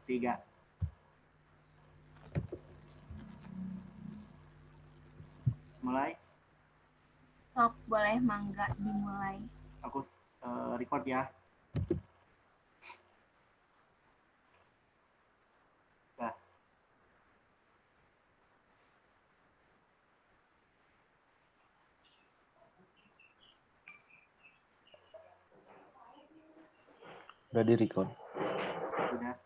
3. Mulai. Sok boleh mangga dimulai. Aku record ya. Nah. Udah di record. Sudah.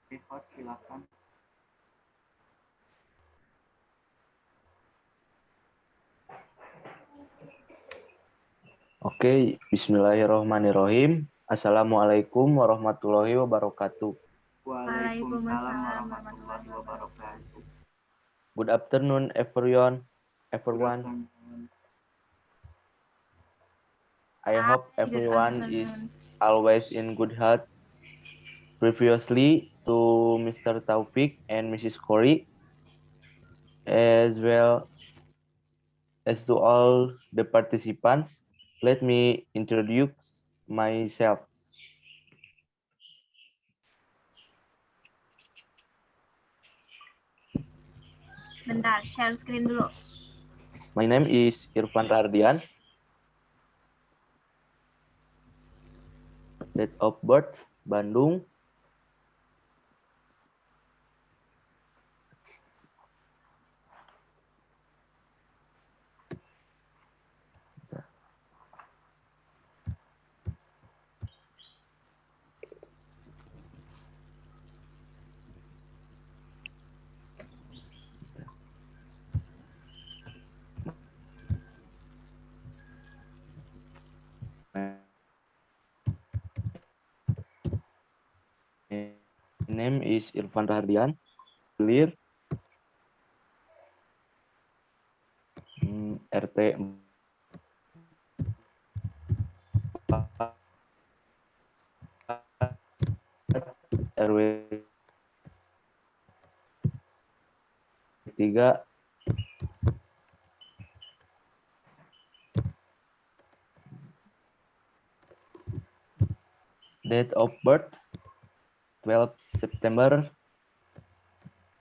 Record silakan. Oke, bismillahirrahmanirrahim. Assalamualaikum warahmatullahi wabarakatuh. Waalaikumsalam warahmatullahi wabarakatuh. Good afternoon, everyone. Good afternoon. I hope Good everyone is afternoon. always in good health. Previously to Mr. Taufik and Mrs. Corey, as well as to all the participants, let me introduce myself. Bentar, share screen dulu. My name is Irfan Rahardian. Date of birth, Bandung. My name is Irfan Rahardian. Clear. RT RW 3. Date of birth 12 September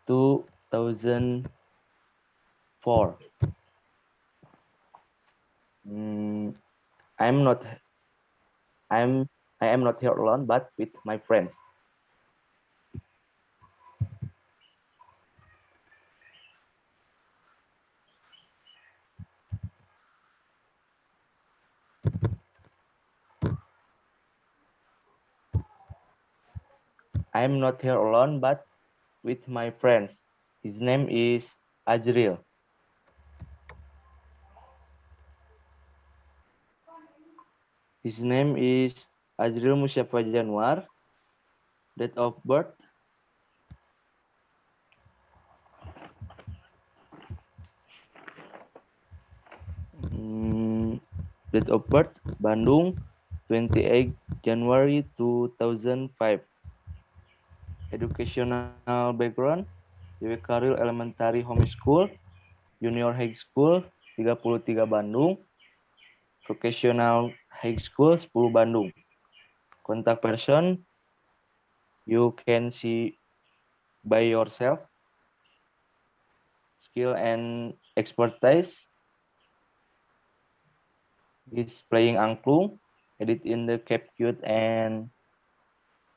2004. I am not here alone, but with my friends. I am not here alone, but with my friends. His name is Azriel. His name is Azriel Musyaffa Januar. Date of birth 'Date of birth, Bandung, 28 January 2005. Educational background, Dewi Karil Elementary Home School, Junior High School, 33 Bandung, Vocational High School, 10 Bandung. Contact person, you can see by yourself. Skill and expertise, is playing angklung, edit in the CapCut and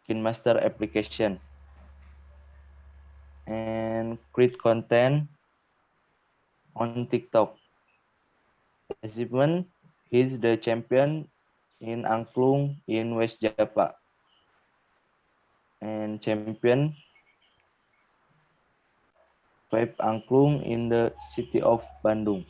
KineMaster application, and create content on TikTok. Achievement, he's the champion in angklung in West Java and champion 5 angklung in the city of Bandung.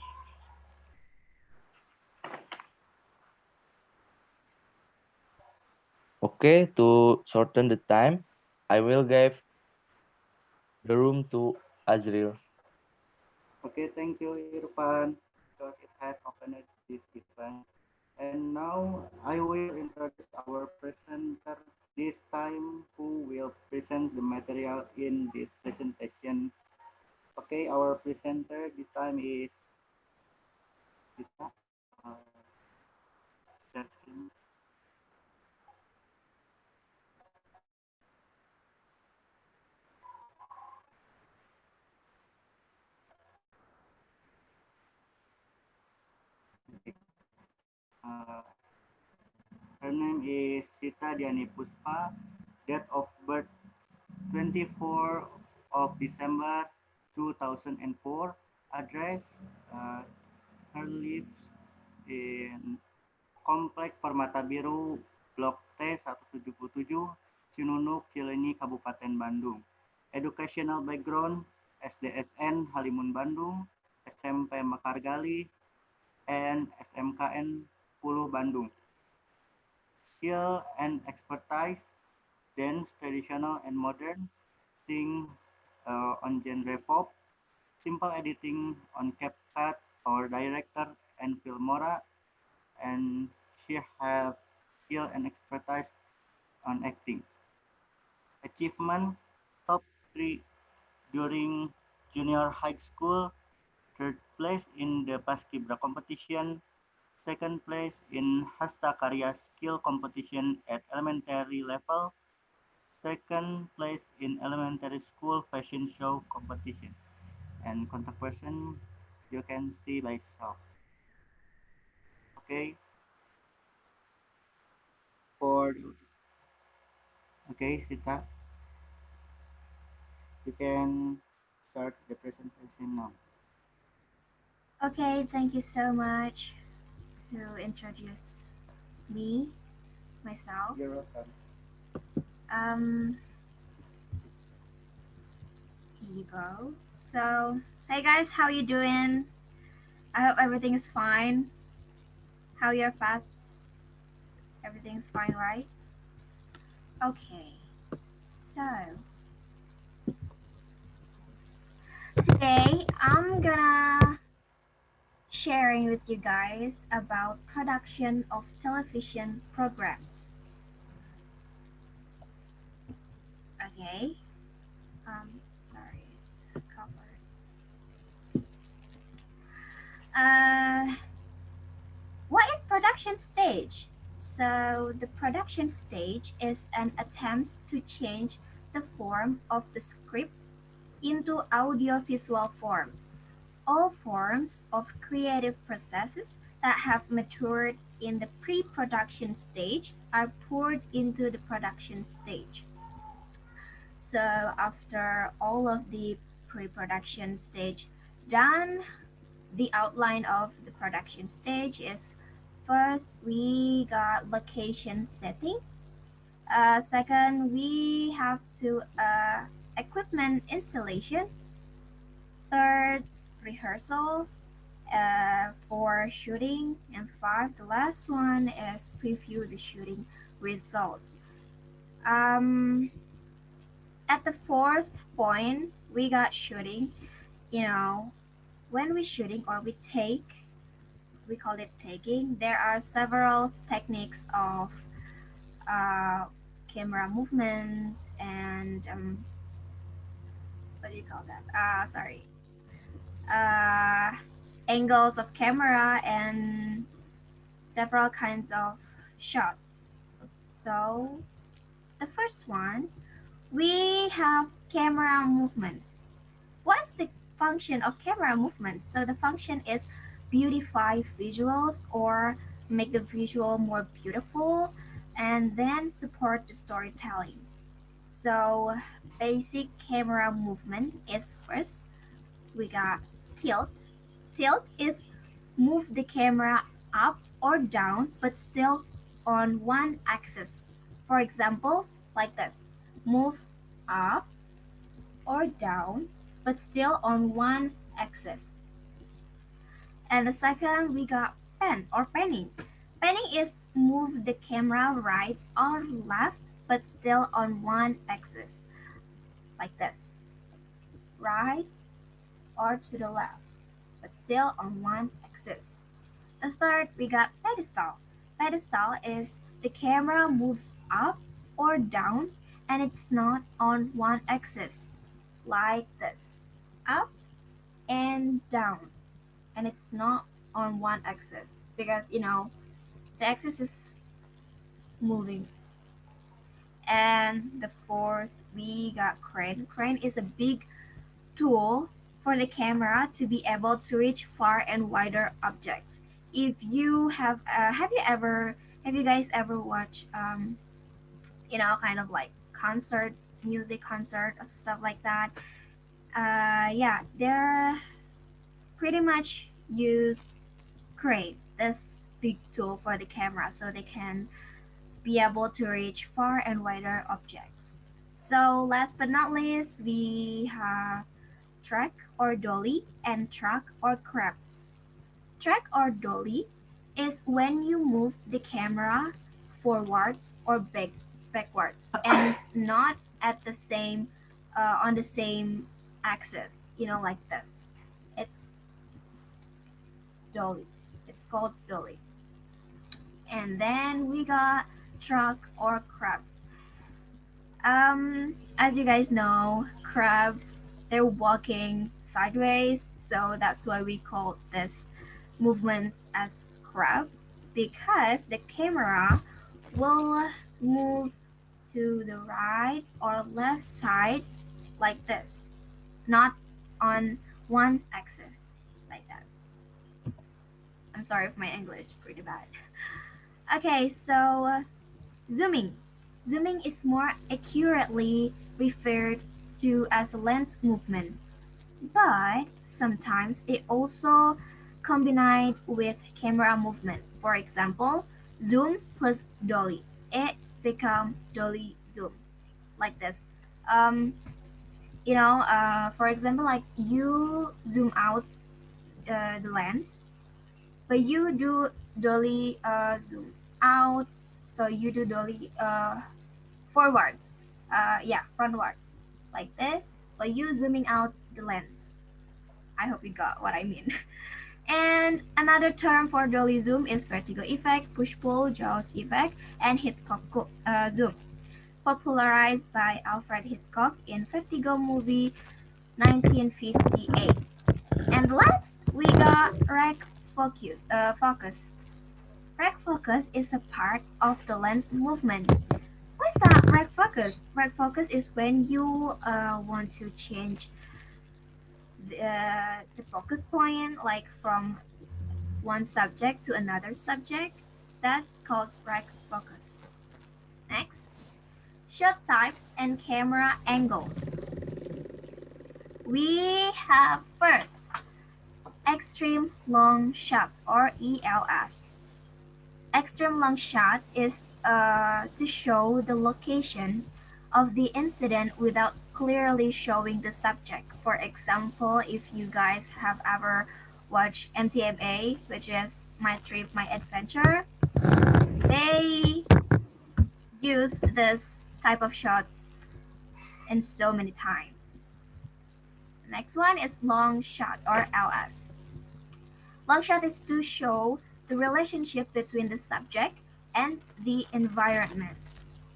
Okay, to shorten the time, I will give the room to Azriel. Okay, thank you, Irfan, because it has opened this event. And now I will introduce our presenter this time who will present the material in this presentation. Okay, our presenter this time is Sita. Share screen. Her name is Sita Diani Puspa. Date of birth 24 of December 2004. Address uh, her lives in Komplek Permata Biru Blok T 177 Cinunuk Cileunyi Kabupaten Bandung. Educational background SDSN Halimun Bandung, SMP Mekargali, and SMKN 10 Bandung. Skill and expertise dance traditional and modern, sing on genre pop, simple editing on CapCut or Director and Filmora, and she have skill and expertise on acting. Achievement top 3 during junior high school, third place in the Paskibra competition, second place in Hasta Karya skill competition at elementary level, second place in elementary school fashion show competition. And contact person you can see by yourself. Okay, for okay, Sita, you can start the presentation now. Okay, thank you so much to introduce me, myself. You're welcome. Um, here you go. So, hey guys, how you doing? I hope everything is fine. How you're fast? Everything's fine, right? Okay. So, today I'm gonna sharing with you guys about production of television programs. Okay. Sorry, it's covered. Uh, what is production stage? So the production stage is an attempt to change the form of the script into audiovisual form. All forms of creative processes that have matured in the pre-production stage are poured into the production stage. So after all of the pre-production stage done, the outline of the production stage is first we got location setting. Second, we have to equipment installation. Third, rehearsal for shooting. And five, the last one is preview the shooting results. Um, at the fourth point, we got shooting. You know, when we shooting or we take, we call it taking. There are several techniques of uh, camera movements and what do you call that? Sorry, uh, angles of camera and several kinds of shots. So the first one, we have camera movements. What's the function of camera movements? So the function is beautify visuals or make the visual more beautiful and then support the storytelling. So basic camera movement is first we got tilt. Tilt is move the camera up or down but still on one axis. For example, like this. Move up or down but still on one axis. And the second we got pan or panning. Panning is move the camera right or left but still on one axis. Like this. Right or to the left but still on one axis. The third, we got pedestal. Pedestal is the camera moves up or down and it's not on one axis, like this. Up and down, and it's not on one axis because the axis is moving. And the fourth, we got crane. Crane is a big tool for the camera to be able to reach far and wider objects. If you have you ever Have you guys ever watched kind of like concert, music concert or stuff like that? Yeah, they're pretty much use crave this big tool for the camera so they can be able to reach far and wider objects. So last but not least, we have track or dolly and track or crab. Track or dolly is when you move the camera forwards or backwards and not at the same on the same axis, like this. It's dolly. It's called dolly. And then we got truck or crabs. As you guys know, crabs they're walking sideways, so that's why we call this movements as crab because the camera will move to the right or left side like this, not on one axis like that. I'm sorry if my English is pretty bad. Okay, so zooming. Zooming is more accurately referred to as lens movement, but sometimes it also combined with camera movement. For example, zoom plus dolly. It become dolly zoom like this. Um, for example, like you zoom out the lens, but you do dolly zoom out. So you do dolly forwards, yeah, frontwards, like this, but you zooming out the lens. I hope you got what I mean. And another term for dolly zoom is vertigo effect, push-pull, Jaws effect, and Hitchcock zoom, popularized by Alfred Hitchcock in Vertigo movie 1958. And last, we got focus. Rec focus is a part of the lens movement. What's that rec focus? Rec focus is when you want to change the focus point, like from one subject to another subject. That's called rec focus. Next, shot types and camera angles. We have first extreme long shot or ELS. Extreme long shot is to show the location of the incident without clearly showing the subject. For example, if you guys have ever watched MTMA, which is My Trip, My Adventure, they use this type of shot in so many times. Next one is long shot or LS. Long shot is to show the relationship between the subject and the environment.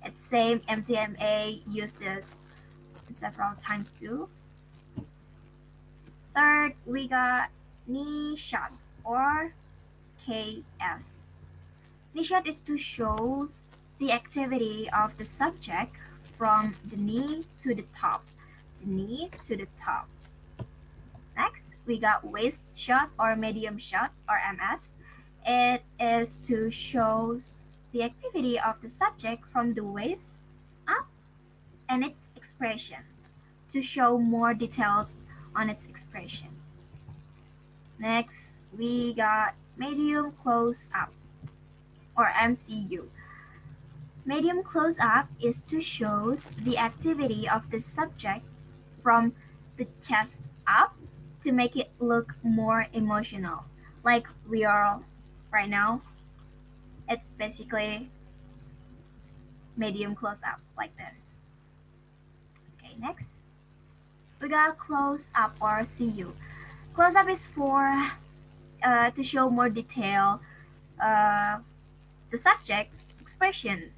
It's same MTMA used this several times too. Third, we got knee shot or KS. Knee shot is to show the activity of the subject from the knee to the top. The knee to the top. Next, we got waist shot or medium shot or MS. It is to show the activity of the subject from the waist up and its expression, to show more details on its expression. Next, we got medium close up or MCU. Medium close up is to show the activity of the subject from the chest up to make it look more emotional. Like we are right now, it's basically medium close up like this. Okay, next. We got close up or CU. Close up is for to show more detail uh, the subject's expressions,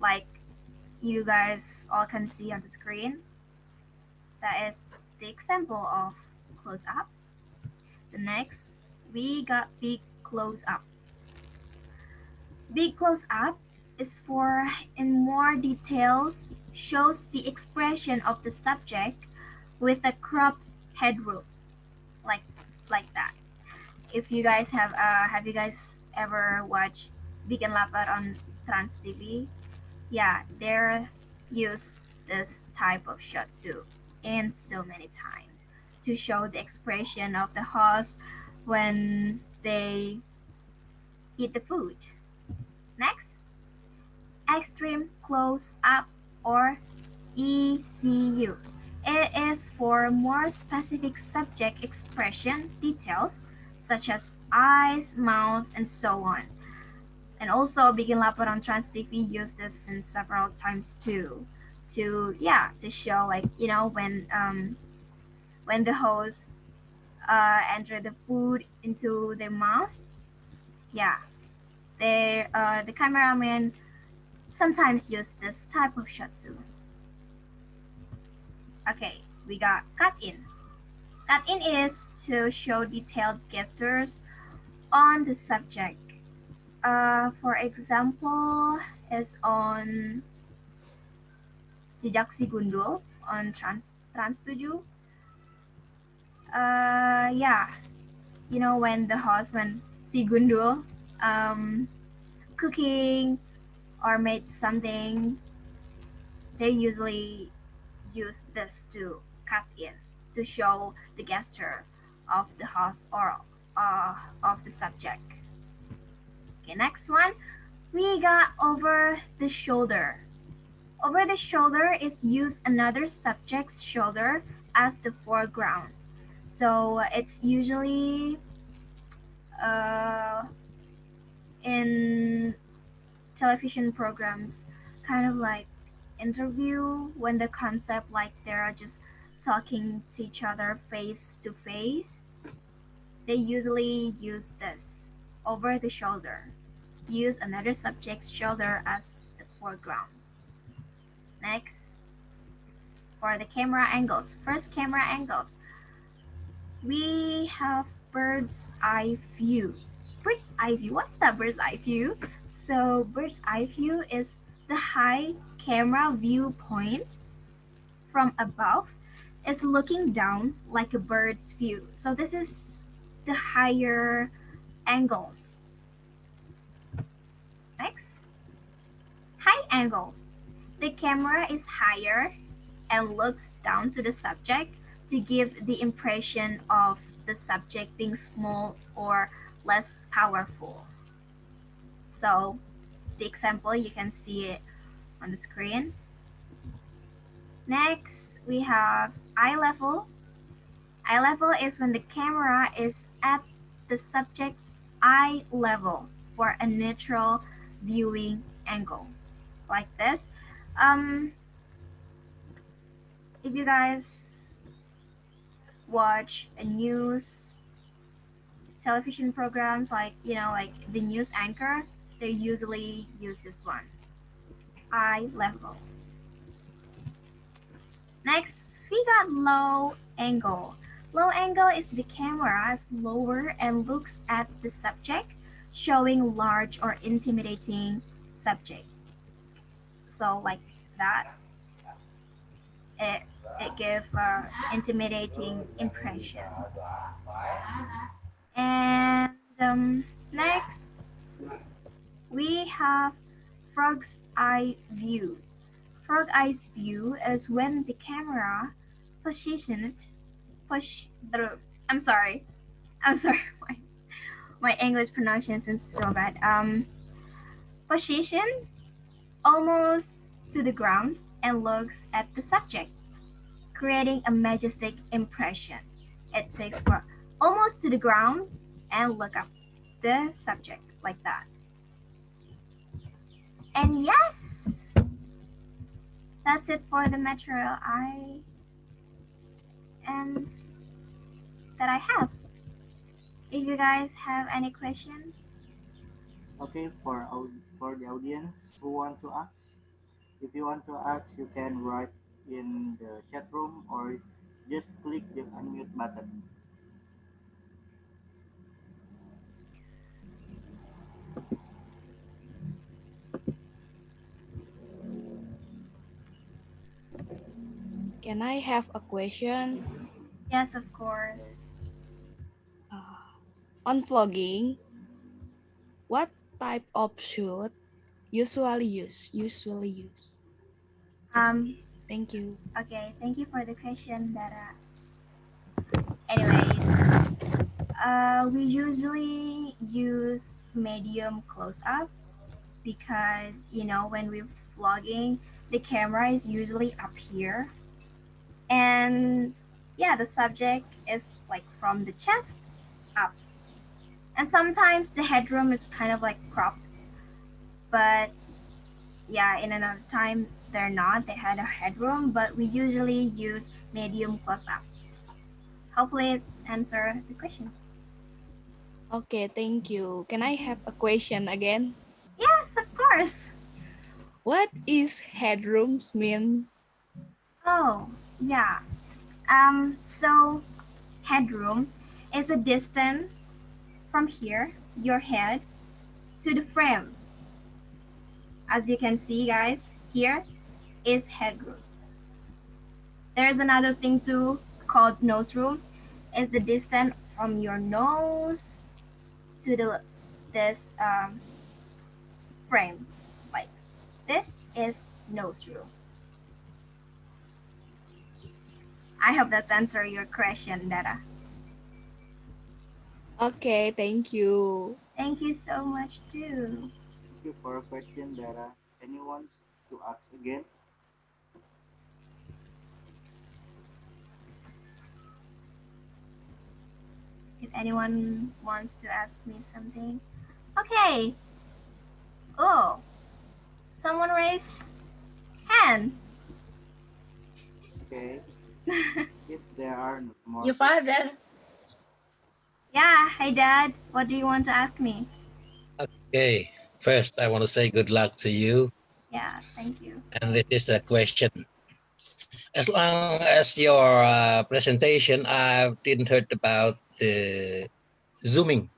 like you guys all can see on the screen. That is the example of close up. The next, we got big close up. Big close up is for in more details shows the expression of the subject with a cropped headroom, like that. If you guys have you guys ever watched Bikin Lapar on Trans TV, yeah, they're use this type of shot too, and so many times to show the expression of the host when they eat the food. Next, extreme close up or ECU. It is for more specific subject expression details such as eyes, mouth, and so on. And also, Bikin Lapor on Trans TV used this in several times too, to yeah, to show like when the host enter the food into their mouth, yeah, the cameraman sometimes use this type of shot too. Okay, we got cut in. Cut in is to show detailed gestures on the subject. For example, is on Jejak Si Gundul on Trans 7. Yeah, when the host when Si Gundul um cooking or made something, they usually use this to cut in to show the gesture of the host or of the subject. Okay, next one, we got over the shoulder. Over the shoulder is use another subject's shoulder as the foreground. So it's usually uh, in television programs, kind of like interview when the concept like they're just talking to each other face to face. They usually use this over the shoulder. Use another subject's shoulder as the foreground. Next, for the camera angles. First, camera angles. We have bird's eye view. Bird's eye view. What's that bird's eye view? So, bird's eye view is the high camera viewpoint from above is looking down like a bird's view. So, this is the higher angles. Next, high angles. The camera is higher and looks down to the subject to give the impression of the subject being small or less powerful. So, the example, you can see it on the screen. Next, we have eye level. Eye level is when the camera is at the subject's eye level for a neutral viewing angle, like this. Um, if you guys watch a news television programs like the news anchor, they usually use this one, eye level. Next, we got low angle. Low angle is the camera is lower and looks at the subject, showing large or intimidating subject. So like that, it it gives intimidating impression. And next, we have frog's eye view. Frog eyes view is when the camera positioned push the I'm sorry. I'm sorry. My English pronunciation is so bad. Position almost to the ground and looks at the subject, creating a majestic impression. It takes for almost to the ground and look up the subject like that. And yes, that's it for the material and that I have. If you guys have any questions, Okay, for the audience who want to ask, if you want to ask, you can write in the chat room or just click the unmute button. Can I have a question? yes, of course. Uh, on vlogging, what type of shoot usually use? Usually use. That's it. Um, Thank you. okay, thank you for the question, Dara. Anyways, we usually use medium close up because when we're vlogging, the camera is usually up here, and yeah, the subject is like from the chest up, and sometimes the headroom is kind of like cropped, but yeah, in another time they're not. They had a headroom, but we usually use medium close up. Hopefully, it's answer the question. Okay, thank you. Can I have a question again? Yes, of course. What is headrooms mean? Oh, yeah. So headroom is a distance from here, your head, to the frame. As you can see, guys, here is headroom. There's another thing too called nose room. Is the distance from your nose to this frame. Like this is nose room. I hope that's answer your question, Dara. Okay, thank you. Thank you so much too. Thank you for a question, Dara. Anyone to ask again? If anyone wants to ask me something. Okay. Oh, someone raise hand. Okay. If there are no more Your father. Yeah, hey dad, what do you want to ask me? Okay, first I want to say good luck to you. Yeah, thank you. And this is a question. As long as your presentation, I didn't heard about the zooming,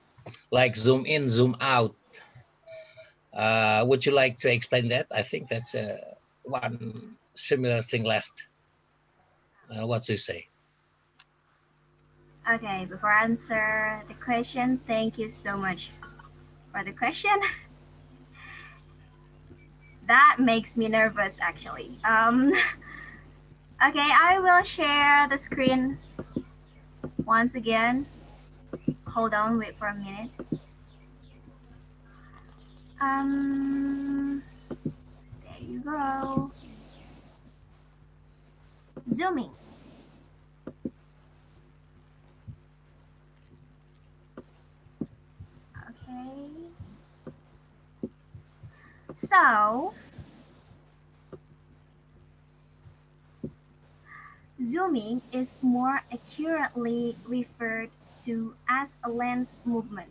like zoom in, zoom out. Would you like to explain that? I think that's one similar thing left. What do you say? Okay, before I answer the question, thank you so much for the question. That makes me nervous actually. Okay, I will share the screen once again. Hold on, wait for a minute. There you go. Zooming. Okay. So, zooming is more accurately referred to as a lens movement,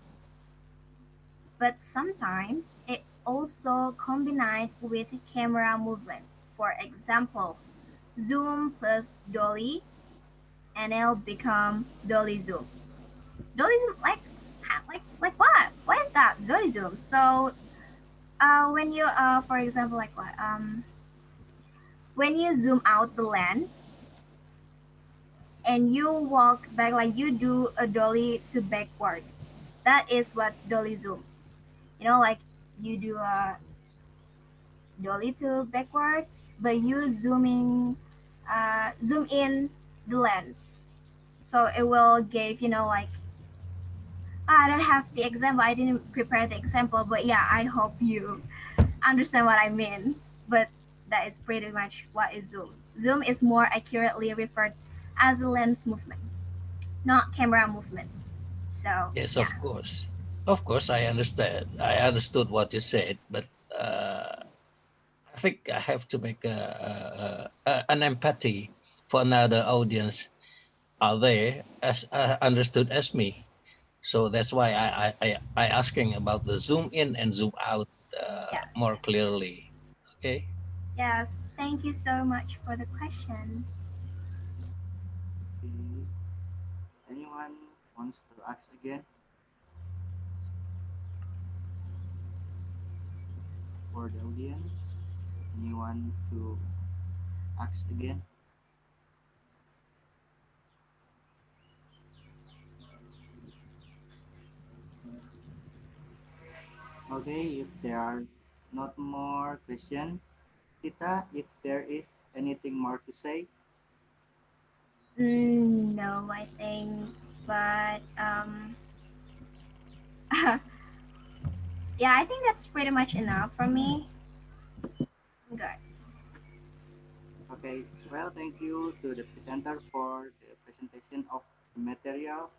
but sometimes it also combined with camera movement. For example, zoom plus dolly, and it'll become dolly zoom. Dolly zoom, like what? What is that? Dolly zoom. So, when you, for example, like what? When you zoom out the lens and you walk back, like you do a dolly to backwards, that is what dolly zoom. Like you do a dolly to backwards, but you zoom in the lens. So it will give, like, I don't have the example. I didn't prepare the example, but yeah, I hope you understand what I mean. But that is pretty much what is zoom. Zoom is more accurately referred as a lens movement, not camera movement. So Yes, yeah. of course. Of course, I understand. I understood what you said, but I think I have to make an empathy for another audience out there as understood as me. So that's why I asking about the zoom in and zoom out Yes. more clearly. Okay. Yes. Thank you so much for the question. Okay. Anyone wants to ask again for the audience? Anyone to ask again? Okay, if there are not more questions, Sita, if there is anything more to say, No, I think, but yeah, I think that's pretty much enough for me. I'm good. okay, well, thank you to the presenter for the presentation of the material.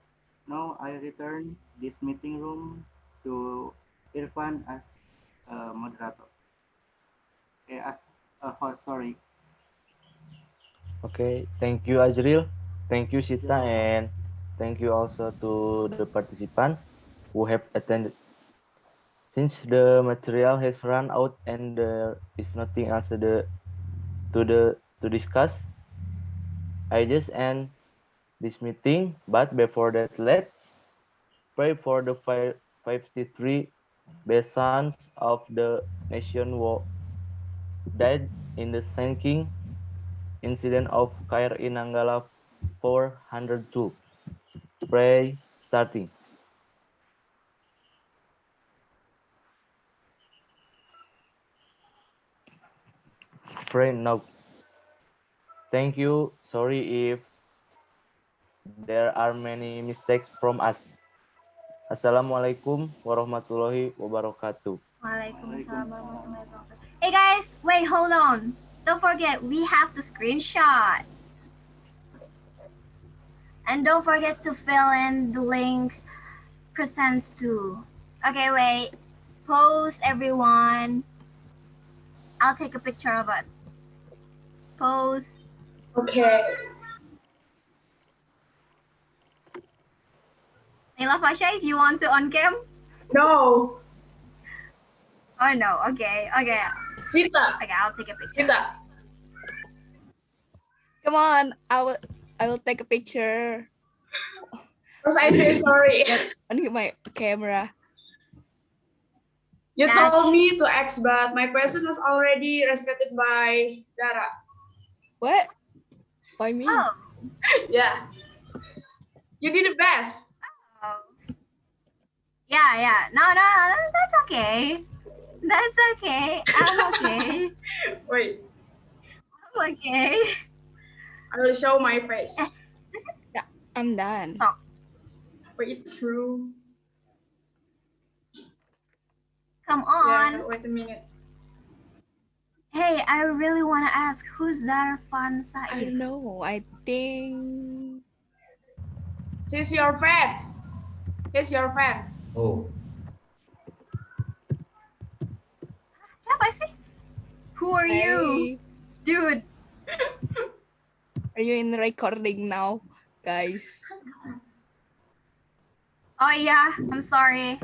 Now I return this meeting room to Irfan as moderator. Okay, as a host, sorry. Okay, thank you Azriel, thank you You're Sita, welcome. and thank you also to the participants who have attended. Since the material has run out and there is nothing else to discuss, I just end this meeting. But before that, let's pray for the 53 best sons of the nation who died in the sinking incident of KRI Nanggala 402. Pray starting. Pray now. Thank you. Sorry if there are many mistakes from us. Assalamualaikum warahmatullahi wabarakatuh. Waalaikumsalam Waalaikumsalam. warahmatullahi wabarakatuh. Hey guys, wait, hold on. Don't forget, we have the screenshot. And don't forget to fill in the link presents to. Okay, wait. Pose everyone. I'll take a picture of us. Pose. Okay. Nila Fasha, if you want to on cam. No. Oh no, okay, okay. Sita. Okay, I'll take a picture. Sita. Come on, I will take a picture. First I say sorry. On my camera. You Natch. told me to X, but my question was already respected by Dara. What? Why me? Oh. Yeah. You did the best. Oh. Yeah, yeah. No, that's okay. That's okay. I'm okay. Wait, I'm okay. I will show my face. Yeah, I'm done. So, Wait through. come on. Yeah, wait a minute. Hey, I really want to ask, who's Darfan I Said? don't know. I think She's your fans. He's your fans. Oh, Siapa sih? Who are you? Hey, Dude. are you in recording now, guys? Oh yeah, I'm sorry.